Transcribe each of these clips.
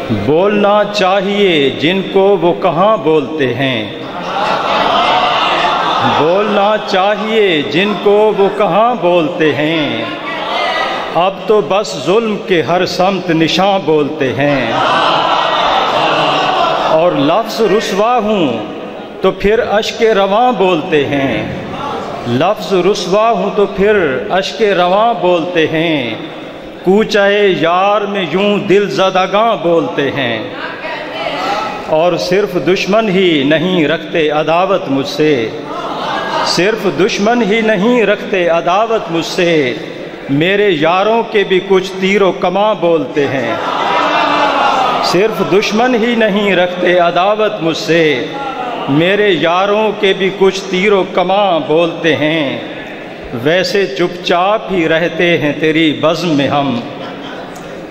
بولنا چاہیے جن کو وہ کہاں بولتے ہیں، بولنا چاہیے جن کو وہ کہاں بولتے ہیں، اب تو بس ظلم کے ہر سمت نشاں بولتے ہیں، اور لفظ رسوا ہوں تو پھر اشک رواں بولتے ہیں، لفظ رسوا ہوں تو پھر اشک رواں بولتے ہیں، کوچے یار میں یوں دل زدگاں بولتے ہیں، اور صرف دشمن ہی نہیں رکھتے عداوت مجھ سے، صرف دشمن ہی نہیں رکھتے عداوت مجھ سے، میرے یاروں کے بھی کچھ تیر و کماں بولتے ہیں، صرف دشمن ہی نہیں رکھتے عداوت مجھ سے، میرے یاروں کے بھی کچھ تیر و کماں بولتے ہیں، ویسے چپ چاپ ہی رہتے ہیں تیری بزم میں ہم،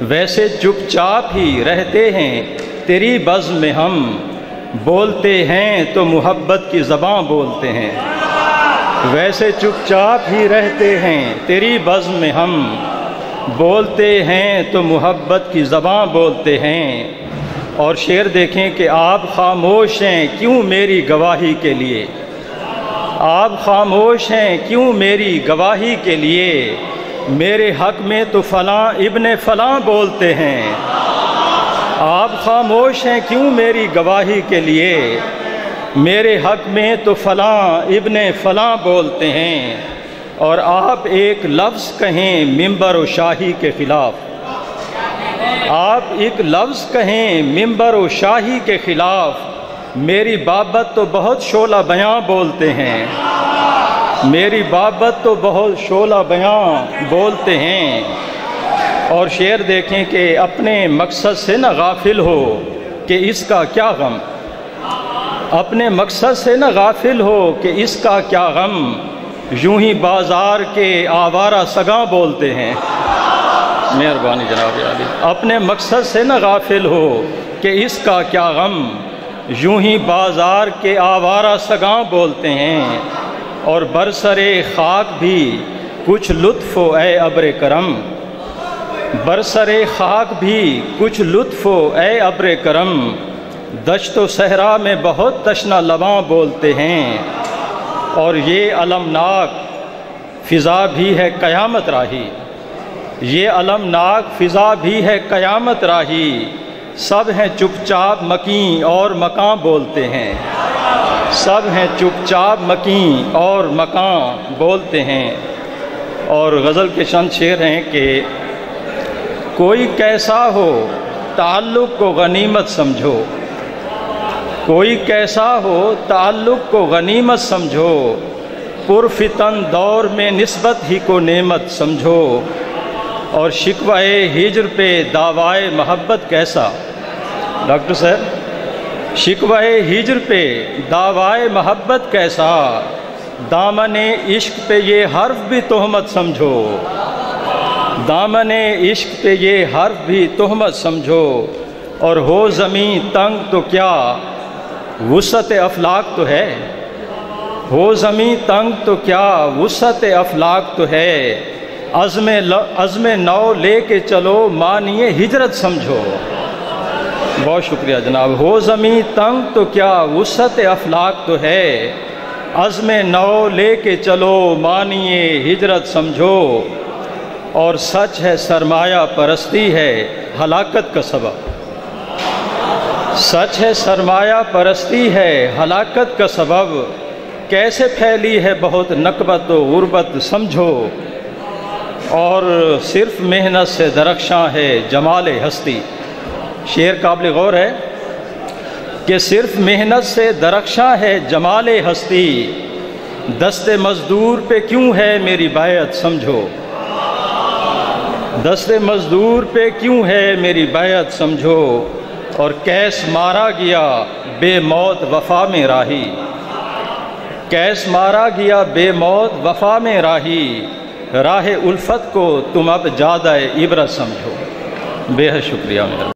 ویسے چپ چاپ ہی رہتے ہیں تیری بزم میں ہم، بولتے ہیں تو محبت کی زباں بولتے ہیں، ویسے چپ چاپ ہی رہتے ہیں تیری بزم میں ہم، بولتے ہیں تو محبت کی زباں بولتے ہیں، اور شعر دیکھیں کہ آپ خاموش ہیں کیوں میری گواہی کے لیے، آپ خاموش ہیں کیوں میری گواہی کے لیے، میرے حق میں تو فلاں ابن فلاں بولتے ہیں، آپ خاموش ہیں کیوں میری گواہی کے لیے، میرے حق میں تو فلاں ابن فلاں بولتے ہیں، اور آپ ایک لفظ کہیں منبر و شاہی کے خلاف، آپ ایک لفظ کہیں منبر و شاہی کے خلاف، میری بابت تو بہت شعلہ بیاں بولتے ہیں، میری بابت تو بہت شعلہ بیاں بولتے ہیں، اور شعر دیکھیں کہ اپنے مقصد سے نہ غافل ہو کہ اس کا کیا غم، اپنے مقصد سے نہ غافل ہو کہ اس کا کیا غم، یوں ہی بازار کے آوارہ سگاں بولتے ہیں، مہربانی جناب عالی، اپنے مقصد سے نہ غافل ہو کہ اس کا کیا غم، یوں ہی بازار کے آوارہ سگاں بولتے ہیں، اور برسرے خاک بھی کچھ لطف ہو اے ابر کرم، برسرے خاک بھی کچھ لطف ہو اے ابر کرم، دشت و صحرا میں بہت تشنہ لباں بولتے ہیں، اور یہ المناک فضا بھی ہے قیامت راہی، یہ المناک فضا بھی ہے قیامت راہی، سب ہیں چپ چاپ مکیں اور مکاں بولتے ہیں، سب ہیں چپ چاپ مکیں اور مکاں بولتے ہیں، اور غزل کے چند شعر ہیں کہ کوئی کیسا ہو تعلق کو غنیمت سمجھو، کوئی کیسا ہو تعلق کو غنیمت سمجھو، پرفتن دور میں نسبت ہی کو نعمت سمجھو، اور شکوہ ہجر پہ دعوائے محبت کیسا، ڈاکٹر صاحب شکوہ ہجر پہ دعوائے محبت کیسا، دامن عشق پہ یہ حرف بھی تہمت سمجھو، دامن عشق پہ یہ حرف بھی تہمت سمجھو، اور ہو زمین تنگ تو کیا وسعت افلاک تو ہے، ہو زمین تنگ تو کیا وسعت افلاک تو ہے، عزم نو لے کے چلو معنی ہجرت سمجھو، بہت شکریہ جناب، ہو زمین تنگ تو کیا وسعت افلاک تو ہے، عزم نو لے کے چلو معنی ہجرت سمجھو، اور سچ ہے سرمایہ پرستی ہے ہلاکت کا سبب، سچ ہے سرمایہ پرستی ہے ہلاکت کا سبب، کیسے پھیلی ہے بہت نکبت و غربت سمجھو، اور صرف محنت سے درخشاں ہے جمال ہستی، شعر قابل غور ہے کہ صرف محنت سے درخشاں ہے جمال ہستی، دست مزدور پہ کیوں ہے میری بیعت سمجھو، دست مزدور پہ کیوں ہے میری بیعت سمجھو، اور کیس مارا گیا بے موت وفا میں راہی، کیس مارا گیا بے موت وفا میں راہی، راہ الفت کو تم اب زیادہ عبرت سمجھو، بے حد شکریہ میرا۔